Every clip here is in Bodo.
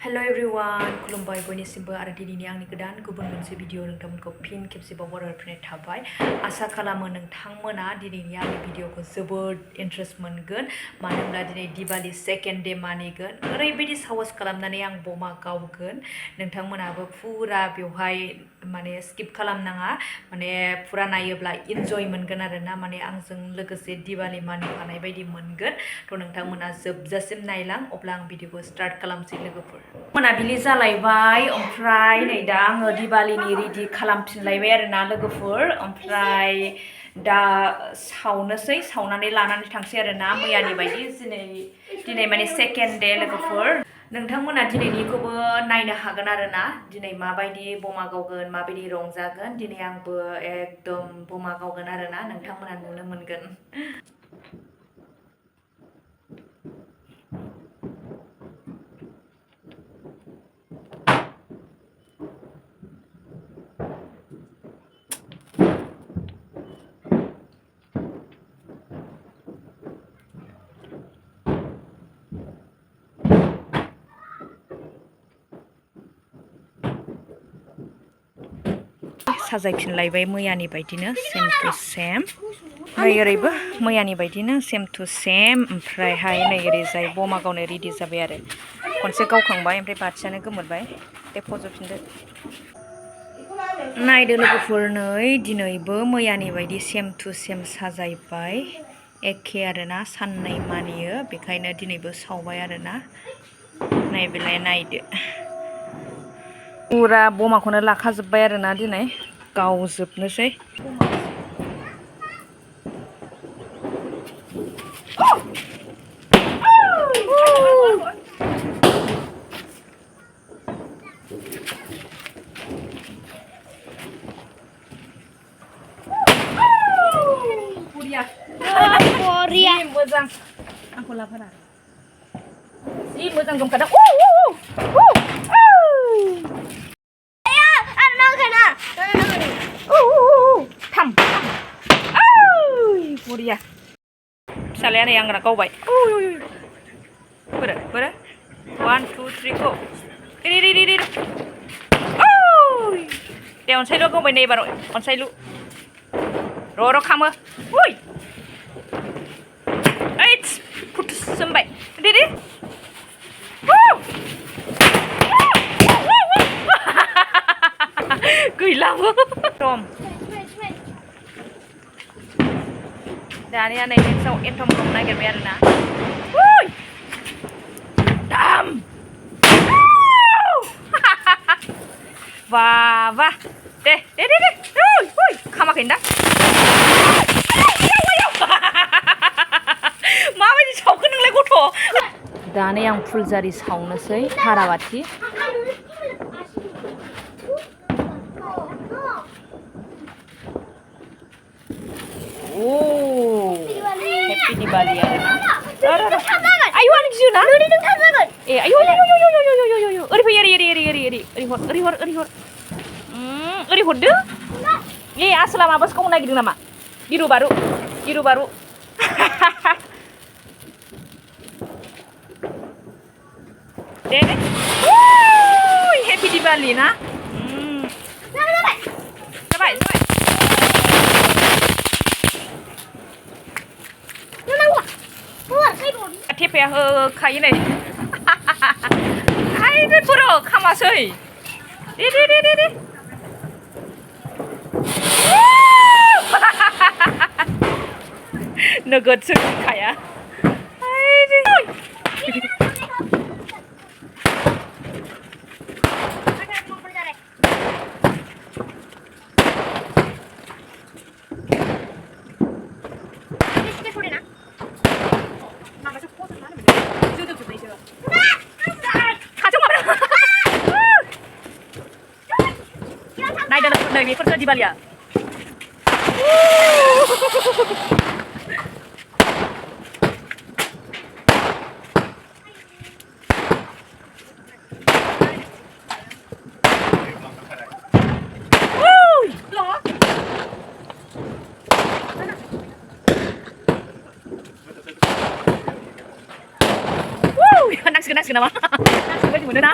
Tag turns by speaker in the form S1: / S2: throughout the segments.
S1: Hello everyone, खुलुमबाय बयनिसिमबो आरो दिनैनि आंनि गोदान गुबुन मोनसे भिडिअ नोंथांमोनखौ फिन खेबसेबाव बरायफिननाय थाबाय। आसा खालामो नोंथांमोना दिनैनि आंनि भिडिअखौ जोबोद इन्ट्रेस्ट मोनगोन, मानो होनब्ला दिनै दिवाली सेकेन्ड डे मानिगोन। ओरैबायदि साहस खालामनानै आं बमा गावगोन, नोंथांमोनाबो फुरा बेवहाय माने स्किप खालामनाङा, माने फुरा नायोब्ला इन्जय मोनगोन आरोना, माने आंजों लोगोसे दिवाली मानिफानाय बायदि मोनगोन। थ' नोंथांमोना जोबजासिम नायलां, अब्ला आं भिडिअखौ स्टार्ट खालामसै लोगोफोर। मोनाबिलि जालायबाय, ओमफ्राय नै दा आङो दिवालीनि रेडि खालामफिनलायबाय आरोना लोगोफोर। ओमफ्राय दा सावनोसै, सावनानै लानानै थांसै आरोना मैयानि बायदि। दिनै माने सेकेन्ड डे लोगोफोर। नोंथांमोना दिनैनिखौबो नायनो हागोन आरोना, दिनै माबायदि बमा गावगोन, माबायदि रंजागोन। दिनै आंबो एकदम बमा गावगोन आरोना, नोंथांमोना नुनो मोनगोन। साजायफिनलायबाय मैयानि बायदिनो सेम टु सेम। नै ओरैबो मैयानि बायदिनो सेम टु सेम। ओमफ्रायहाय नै ओरैजाय बमा गावनो रेडि जाबाय आरो। खनसे गावखांबाय, ओमफ्राय बाथियानो गोमोरबाय। दे फज'फिनदो। नायदो लोगोफोर, नै दिनैबो मैयानि बायदि सेम टु सेम साजायबाय। एखे आरोना, साननै मानियो, बेखायनो दिनैबो सावबाय आरोना। नायबिलाय नायदो, फुरा बमाखौनो लाखाजोब्बाय आरोना दिनै गावजोबनोसै। मोजां आंखौ लाफारा, जि मोजां दंखादा। बरिया फिसालाया नै आंना गावबाय। बोरो बोरो 1 2 3 गो। दे अनसायलु गावबाय नै एबार, अनसायलु र' खामो। ओइट्स फुटुस जोमबाय दे गैलाबो सम। दानिया नै नेक्स्टआव एथम दं नागिरबाय आरोना। दाम बाबा दे दे दे दे खामाखै दा। माबायदि सावखो नोंलाय गथ'? दानो आं फुलजारि सावनोसै, थाराबाथि। हेपि दिवाली आरोना। आयु आं गियो ना। ए आयु ओरै फै, ओरै हरदो। ए आसोला माबासो गावनो नागिरदों नामा? गिरु बारु दे दे। हेपि दिवाली ना। जाबाय थेफाया होखायो नै। आइदै बर' खामासै। दे दे दे दे दे। नोगोदसो गिखाया। नायदो नै बेफोरसो दिवालिया। नांसिगोन नामा? मोनो ना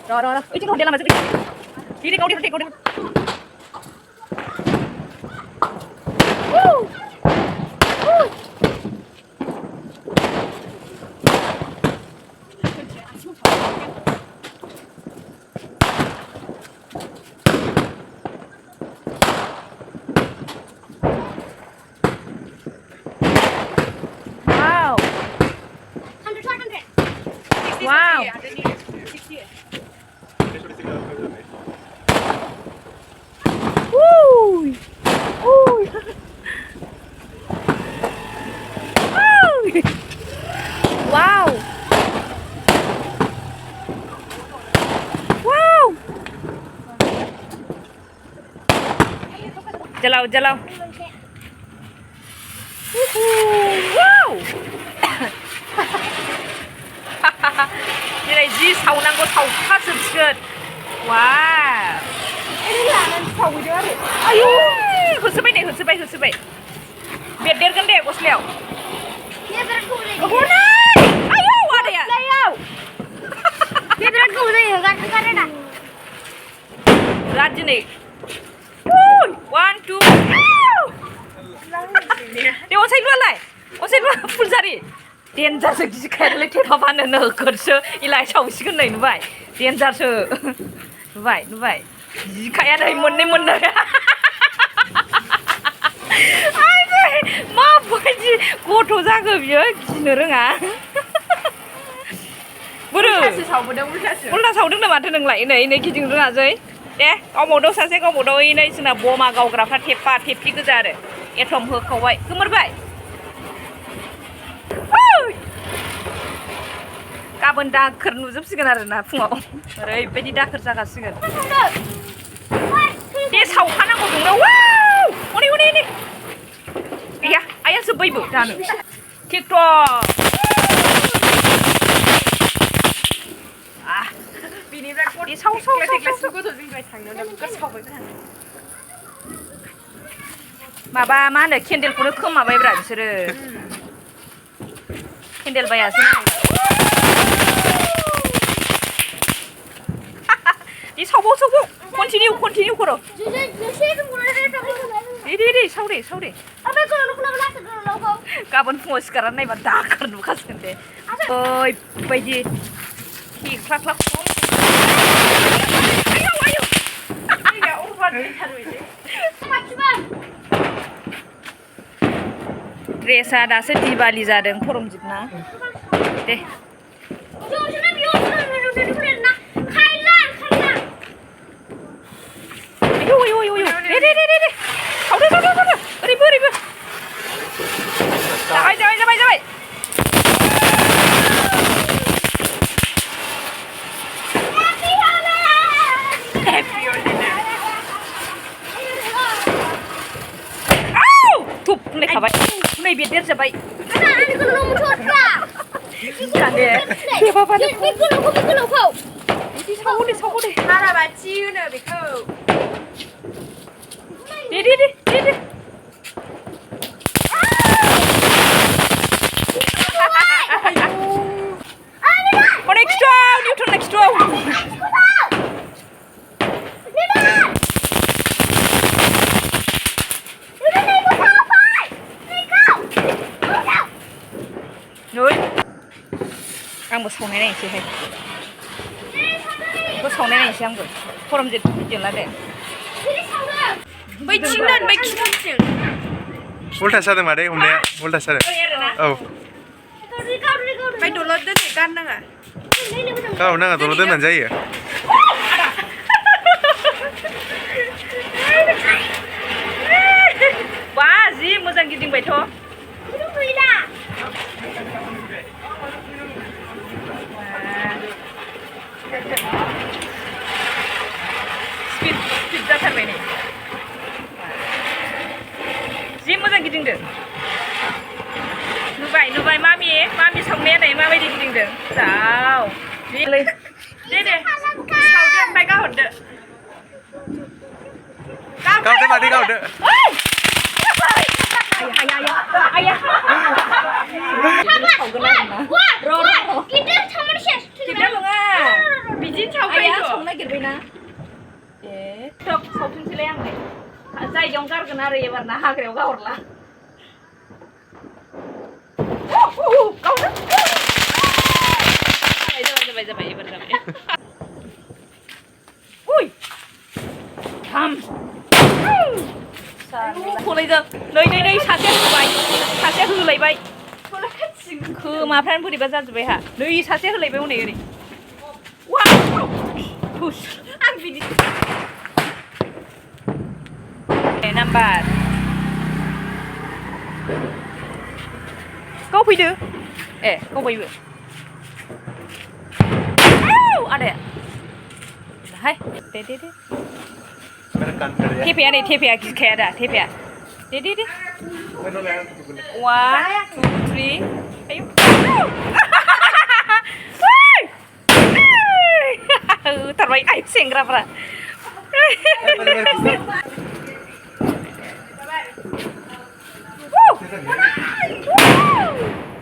S1: र ओइ जों हटेल लामा जों दे गावदे Wow. Woo. Woo. Wow. Wow. Jalau. Wow. दिनै जि सावनांगौ सावखाजोबसिगोन वाव ओरै लानानै सावहैदो आरो आयौ होसोबाय बेरदेरगोन दे गस्लायाव हनै आयौ आदाया बे बिराद गोबाव जायो गारना बिराद दिनै 1 2 दे अनसाइलुआ फुलजारि डेन्जारसो गिखायालै थेफाबानो नोगोरसो इलाय सावसिगोन नै नुबाय डेन्जारसो नुबाय गिखाया नै मोननै माबायदि गथ' जागो बियो गिनो रोङा बोरो उल्था सावदोंनो माथो नोंलाय नै गिदिंनो रोङासै दे गावबावदों सासे गावबावदों नै जोंना बमा गावग्राफ्रा थेफि गोजा आरो एटम होखावबाय गोमोरबाय गाबोन दाखोर नुजोबसिगोन आरो ना फुङाव ओरैबायदि दाखोर जागासिगोन दे सावखानांगौ दंना वाव हनै गैया आइया जोब्बायबो दानो टिकटक बिनिफ्राय साव गथ'जोंनिफ्राय थांनो नोगोर सावबाय माबा मा होनो केन्देलखौनो खोमाबायब्रा बिसोरो केन्देल बायासै दे सावबाव कन्टिनिउ करो दे साव दे गाबोन फुङाव सिखारनानै नायबा दाखोर नुखासिगोन दे ओरैबायदि ख्ला ड्रेसा दासो दिवाली जादों फरमजितना दे दे सावदो ओरैबो जाबाय थुप होनलायखाबाय नै बेदेर जाबाय सावो दे हाराबाथि होनो बेखौ दे next row आंबो सावनाय नायनोसैहाय बेखौ सावनाय नायनोसै आंबो फरमजित भिडिअ लादो बैथिं
S2: उल्था जादों मादै हमनाया उल्था जादों औ
S1: ओमफ्राय दलद दोनै गाननाङा
S2: नाङा दलद दोननानै जायो
S1: बा जि मोजां गिदिंबायथ' स्पिड जाथारबाय नै जि मोजां गिदिंदों नुबाय मामि सावनाया नै माबायदि गिदिंदों जाव दे सावदो ओमफ्राय गाहरदो
S2: गावदो मादै गावदो
S1: आया
S3: गिदिर सावनाय सेस
S1: गिदिर नङा बिदि सावबाय संनो नागिरबायना टप सावफिनसैलाय आंलाय जायगायावनो गारगोन आरो एबार ना हाग्रायाव गाहरला जाबाय एबार जाबाय उय थाम खलायदों नै सासे होबाय सासे होलायबाय खोमाफ्रानो बोरैबा जाजोब्बाय हा नै सासे होलायबाय हनै ओरै आं बिदि नाम्बार गावफैदो गावबायबो आदाया हाय दे थेफाया नै थेफाया गिखाया दा थेफाया दे 1 2 3 आयु होथारबाय आइ सेंग्राफ्रा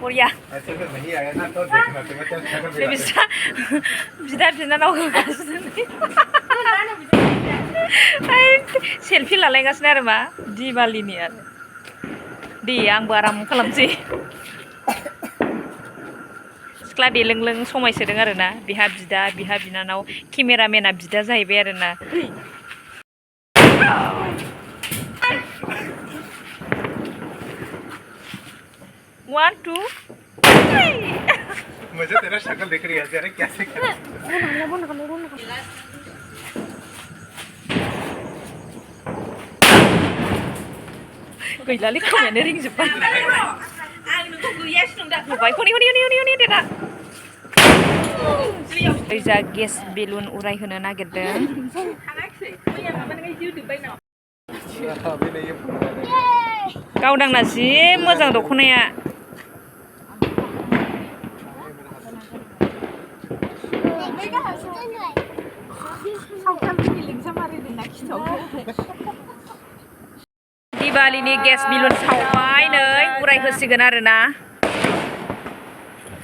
S1: बरिया बिदा बिनानाव होगासिनो सेलफि लालायगासिनो आरो मा दिवालीनि आरो दे आंबो आराम खालामसै सिख्ला देलोंलों समायसोदों आरो ना बिहा बिदा बिहा बिनानाव केमेरामेना बिदा जाहैबाय आरो ना 1 2
S2: मुझे तेरा शक्ल दिख रही है तेरे कैसे कर
S1: गैलालै खोमायानो रिंजोब्बाय आं नोंखौ गैयासो नंदा नुबाय हनै देदा ओइजा गेस बेलुन उरायहोनो नागिरदों गावदांना जि मोजां दख'नाया दिवालीनि गेस बेलुन सावबाय नै उरायहोसिगोन आरोना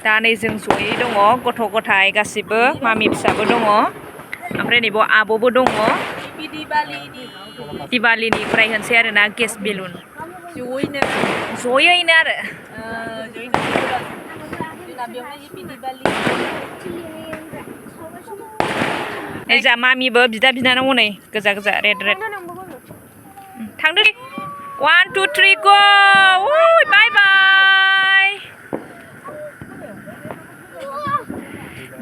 S1: दा नै जों जयै दङ गथ' गथाय गासिबो मामि फिसाबो दङ ओमफ्राय नै बाव आब'बो दङ दिवालीनि उरायहोनोसै आरोना गेस बेलुन जयैनो आरो नै जा मामिबो बिदा बिनानाव हनै गोजा रेड थांदो 1 2 3 गो बाय बाय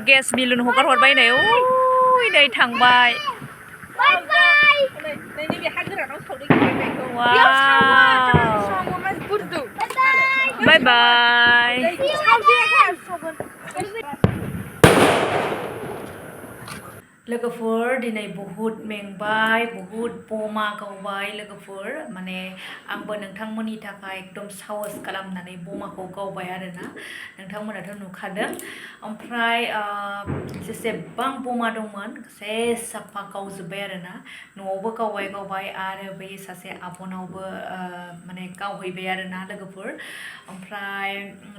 S1: गेस बेलुन हगार हरबाय नै नै थांबाय बाय बाय लोगोफोर दिनै बहुत मेंबाय बहुत बमा गावबाय लोगोफोर माने आंबो नोंथांमोननि थाखाय एकदम साहस खालामनानै बमाखौ गावबाय आरोना नोंथांमोनाथ' नुखादों ओमफ्राय जेसेबां बमा दंमोन सेस साफा गावजोब्बाय आरोना न'आवबो गावबाय आरो बै सासे आब'नावबो माने गावहैबाय आरोना लोगोफोर ओमफ्राय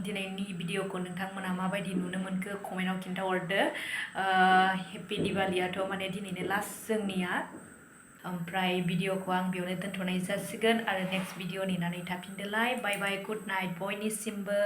S1: दिनैनि भिडिअखौ नोंथांमोना माबायदि नुनो मोनखो कमेन्टआव खिन्थाहरदो हेपि दिवालीयाथ' माने दिनैनो लास्ट जोंनिया ओमफ्राय भिडिअखौ आं बेयावनो दोनथ'नाय जासिगोन आरो नेक्स्ट भिडिअ नेनानै थाफिनदोलाय बाय बाय गुड नाइट बयनिसिमबो